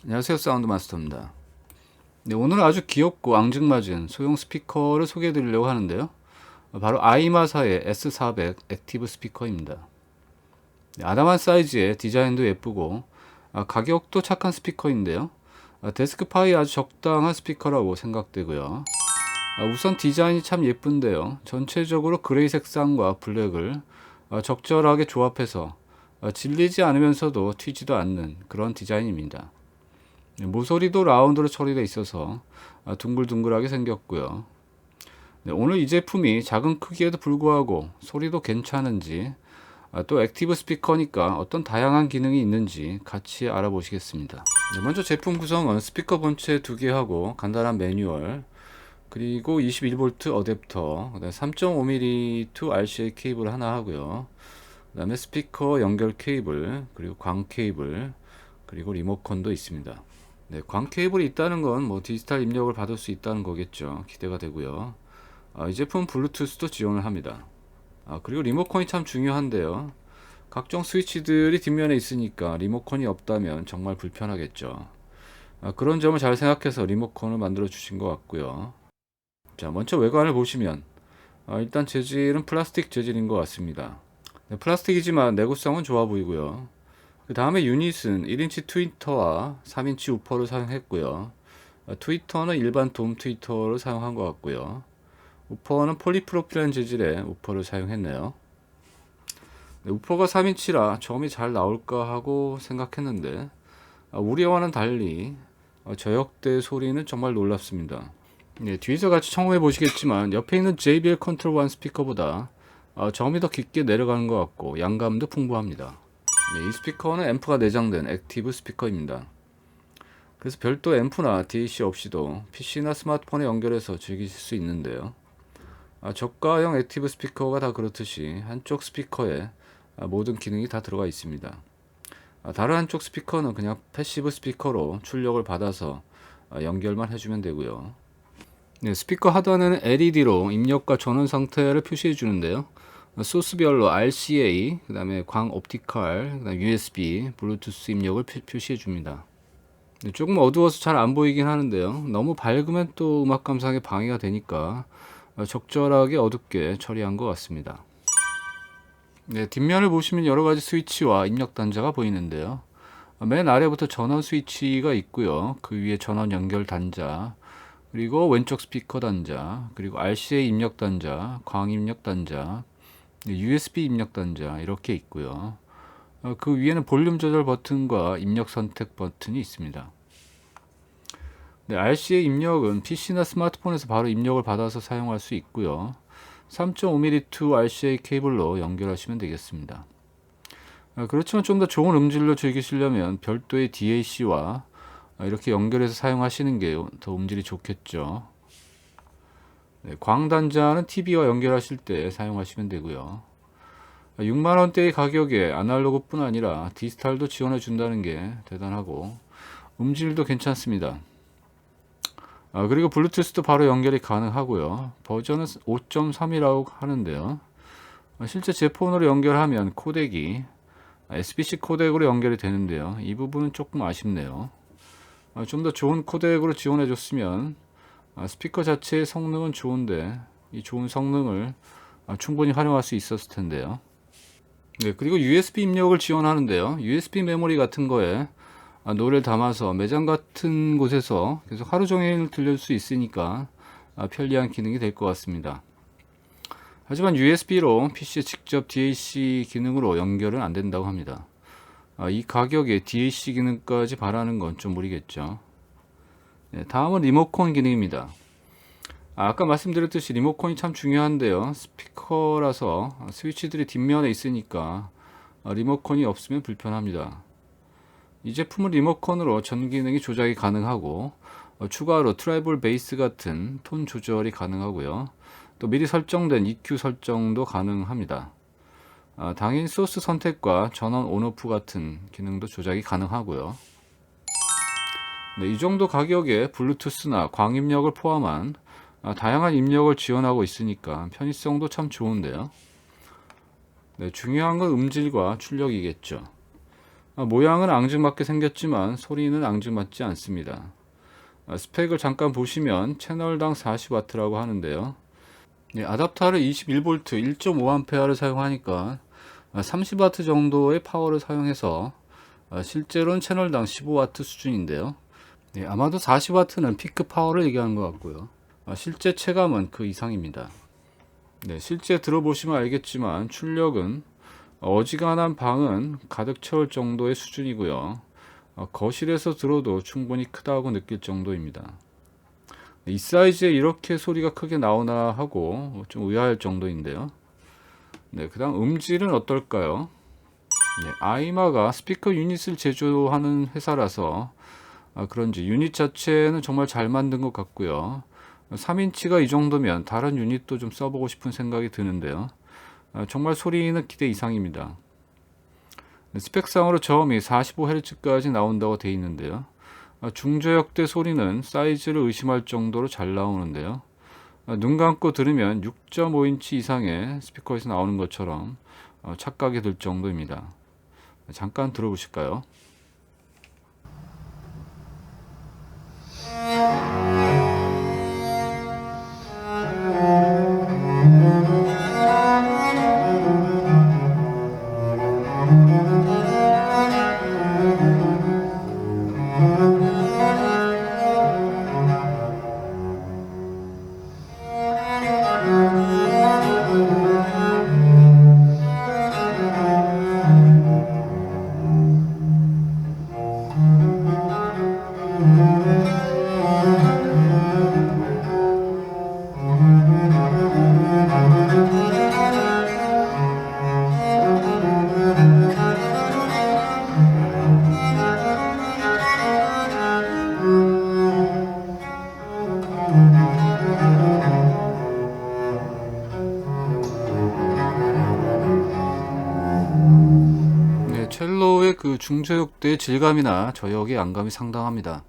안녕하세요, 사운드 마스터입니다. 네, 오늘은 아주 귀엽고 앙증맞은 소형 스피커를 소개해 드리려고 하는데요. 바로 아이마사의 S400 액티브 스피커입니다. 네, 아담한 사이즈에 디자인도 예쁘고 가격도 착한 스피커인데요. 데스크파이 아주 적당한 스피커라고 생각되고요. 우선 디자인이 참 예쁜데요. 전체적으로 그레이 색상과 블랙을 적절하게 조합해서 질리지 않으면서도 튀지도 않는 그런 디자인입니다. 모서리도 라운드로 처리되어 있어서 둥글둥글하게 생겼고요. 네, 오늘 이 제품이 작은 크기에도 불구하고 소리도 괜찮은지, 또 액티브 스피커니까 어떤 다양한 기능이 있는지 같이 알아보시겠습니다. 네, 먼저 제품 구성은 스피커 본체 2개하고 간단한 매뉴얼, 그리고 21V 어댑터, 3.5mm to RCA 케이블 하나 하고요. 그 다음에 스피커 연결 케이블, 그리고 광 케이블, 그리고 리모컨도 있습니다. 네, 광 케이블이 있다는 건 뭐 디지털 입력을 받을 수 있다는 거겠죠. 기대가 되고요. 이 제품 블루투스도 지원을 합니다. 그리고 리모컨이 참 중요한데요. 각종 스위치들이 뒷면에 있으니까 리모컨이 없다면 정말 불편하겠죠. 그런 점을 잘 생각해서 리모컨을 만들어 주신 것 같고요. 자, 먼저 외관을 보시면 일단 재질은 플라스틱 재질인 것 같습니다. 네, 플라스틱이지만 내구성은 좋아 보이고요. 그 다음에 유닛은 1인치 트위터와 3인치 우퍼를 사용했고요. 트위터는 일반 돔 트위터를 사용한 것 같고요. 우퍼는 폴리프로필렌 재질의 우퍼를 사용했네요. 네, 우퍼가 3인치라 저음이 잘 나올까 하고 생각했는데 우리와는 달리 저역대 소리는 정말 놀랍습니다. 네, 뒤에서 같이 청음해 보시겠지만 옆에 있는 JBL 컨트롤 1 스피커보다 저음이 더 깊게 내려가는 것 같고 양감도 풍부합니다. 네, 이 스피커는 앰프가 내장된 액티브 스피커입니다. 그래서 별도 앰프나 DAC 없이도 PC나 스마트폰에 연결해서 즐기실 수 있는데요. 저가형 액티브 스피커가 다 그렇듯이 한쪽 스피커에 모든 기능이 다 들어가 있습니다. 다른 한쪽 스피커는 그냥 패시브 스피커로 출력을 받아서 연결만 해주면 되고요. 네, 스피커 하단에는 LED로 입력과 전원 상태를 표시해 주는데요. 소스별로 RCA, 그 다음에 광 옵티컬, 그 다음에 USB, 블루투스 입력을 표시해 줍니다. 네, 조금 어두워서 잘 안 보이긴 하는데요. 너무 밝으면 또 음악 감상에 방해가 되니까 적절하게 어둡게 처리한 것 같습니다. 네, 뒷면을 보시면 여러 가지 스위치와 입력 단자가 보이는데요. 맨 아래부터 전원 스위치가 있고요. 그 위에 전원 연결 단자, 그리고 왼쪽 스피커 단자, 그리고 RCA 입력 단자, 광 입력 단자, USB 입력 단자 이렇게 있고요. 그 위에는 볼륨 조절 버튼과 입력 선택 버튼이 있습니다. 네, RCA 입력은 PC나 스마트폰에서 바로 입력을 받아서 사용할 수 있고요. 3.5mm to RCA 케이블로 연결하시면 되겠습니다. 그렇지만 좀 더 좋은 음질로 즐기시려면 별도의 DAC와 이렇게 연결해서 사용하시는 게 더 음질이 좋겠죠. 네, 광 단자는 TV와 연결하실 때 사용하시면 되고요. 6만원대의 가격에 아날로그뿐 아니라 디지털도 지원해 준다는 게 대단하고 음질도 괜찮습니다. 그리고 블루투스도 바로 연결이 가능하고요. 버전은 5.3이라고 하는데요. 실제 제 폰으로 연결하면 코덱이 SBC 코덱으로 연결이 되는데요. 이 부분은 조금 아쉽네요. 좀 더 좋은 코덱으로 지원해 줬으면 스피커 자체의 성능은 좋은데 이 좋은 성능을 충분히 활용할 수 있었을 텐데요. 네, 그리고 USB 입력을 지원하는데요. USB 메모리 같은 거에 노래를 담아서 매장 같은 곳에서 계속 하루 종일 들려줄 수 있으니까 편리한 기능이 될 것 같습니다. 하지만 USB로 PC에 직접 DAC 기능으로 연결은 안 된다고 합니다. 이 가격에 DAC 기능까지 바라는 건 좀 무리겠죠. 네, 다음은 리모컨 기능입니다. 아까 말씀드렸듯이 리모컨이 참 중요한데요. 스피커라서 스위치들이 뒷면에 있으니까 리모컨이 없으면 불편합니다. 이 제품은 리모컨으로 전 기능이 조작이 가능하고 추가로 트래블 베이스 같은 톤 조절이 가능하고요. 또 미리 설정된 EQ 설정도 가능합니다. 당연히 소스 선택과 전원 온오프 같은 기능도 조작이 가능하고요. 네, 이 정도 가격에 블루투스나 광 입력을 포함한 다양한 입력을 지원하고 있으니까 편의성도 참 좋은데요. 네, 중요한 건 음질과 출력이겠죠. 모양은 앙증맞게 생겼지만 소리는 앙증맞지 않습니다. 스펙을 잠깐 보시면 채널당 40W라고 하는데요. 네, 아답터를 21V 1.5A를 사용하니까 30W 정도의 파워를 사용해서 실제로는 채널당 15W 수준인데요. 네, 아마도 40W는 피크 파워를 얘기하는 것 같고요. 실제 체감은 그 이상입니다. 네, 실제 들어보시면 알겠지만 출력은 어지간한 방은 가득 채울 정도의 수준이고요. 거실에서 들어도 충분히 크다고 느낄 정도입니다. 이 사이즈에 이렇게 소리가 크게 나오나 하고 좀 의아할 정도인데요. 네, 그 다음 음질은 어떨까요? 네, 아이마가 스피커 유닛을 제조하는 회사라서 그런지 유닛 자체는 정말 잘 만든 것 같고요. 3인치가 이 정도면 다른 유닛도 좀 써보고 싶은 생각이 드는데요. 정말 소리는 기대 이상입니다. 스펙상으로 저음이 45Hz까지 나온다고 되어 있는데요. 중저역대 소리는 사이즈를 의심할 정도로 잘 나오는데요. 눈 감고 들으면 6.5인치 이상의 스피커에서 나오는 것처럼 착각이 들 정도입니다. 잠깐 들어보실까요? 네, 첼로의 그 중저역대의 질감이나 저역의 안감이 상당합니다.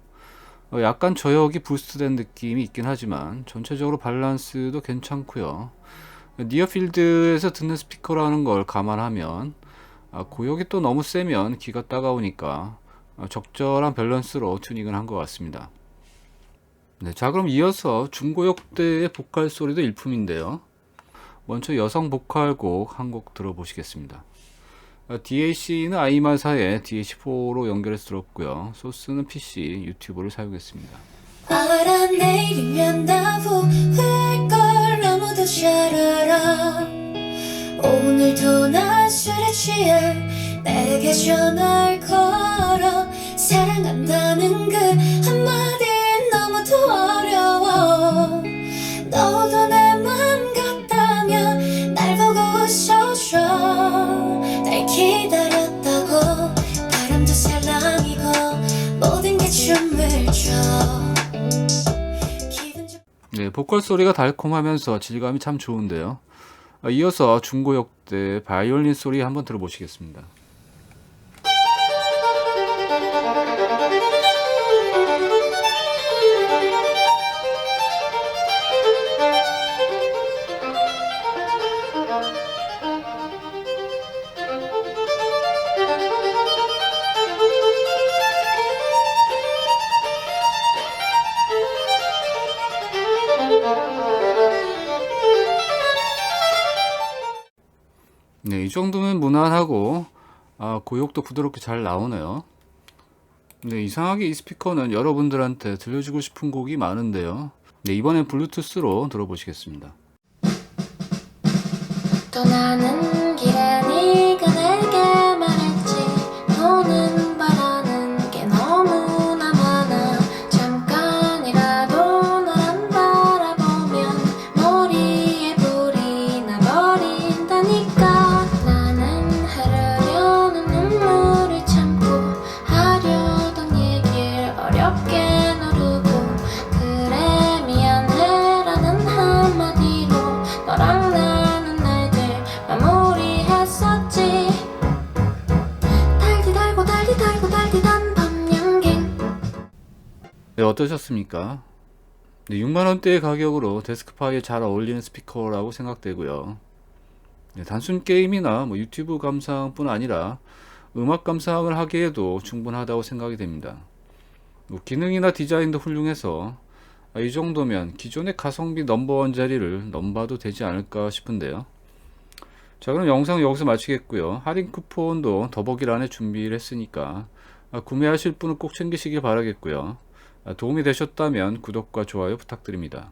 약간 저역이 부스트된 느낌이 있긴 하지만 전체적으로 밸런스도 괜찮고요. 니어필드에서 듣는 스피커라는 걸 감안하면 고역이 또 너무 세면 귀가 따가우니까 적절한 밸런스로 튜닝을 한 것 같습니다. 네, 자 그럼 이어서 중고역대의 보컬 소리도 일품인데요. 먼저 여성 보컬곡 한 곡 들어보시겠습니다. DAC는 아이마사의 DAC4로 연결해서 들었고요. 소스는 PC, 유튜브를 사용했습니다. 알아내리면 다 후회걸 아무도 잘 알아. 오늘도 난 술에 취해 내게 전화를 걸어. 사랑한다는 그 한마디 너무도 어려워. 너도 내 맘 같다면 날 보고 웃어줘. 날 기다렸다고 바람도 살랑이고 모든 게 춤을 춰. 네, 보컬 소리가 달콤하면서 질감이 참 좋은데요. 이어서 중고역대 바이올린 소리 한번 들어보시겠습니다. 네, 이 정도면 무난하고 고역도 부드럽게 잘 나오네요. 네, 이상하게 이 스피커는 여러분들한테 들려주고 싶은 곡이 많은데요. 네, 이번엔 블루투스로 들어보시겠습니다. 떠나는 길에 네가 내게 말했지. 너는 바라는 게 너무나 많아. 잠깐이라도 널 안 바라보면 머리에 불이 나버린다니까. 나는 흐르려는 눈물을 참고 하려던 얘길 어렵게 누르고 그래 미안해라는 한마디로 너랑 나는 날들 마무리했었지. 달디 달고 달디 달고 달디단 밤양갱. 네, 어떠셨습니까? 네, 6만원대의 가격으로 데스크파이에 잘 어울리는 스피커라고 생각되고요. 네, 단순 게임이나 뭐 유튜브 감상뿐 아니라 음악 감상을 하기에도 충분하다고 생각이 됩니다. 뭐 기능이나 디자인도 훌륭해서 이 정도면 기존의 가성비 넘버원 자리를 넘봐도 되지 않을까 싶은데요. 자, 그럼 영상 여기서 마치겠고요. 할인 쿠폰도 더보기란에 준비를 했으니까 구매하실 분은 꼭 챙기시길 바라겠고요. 도움이 되셨다면 구독과 좋아요 부탁드립니다.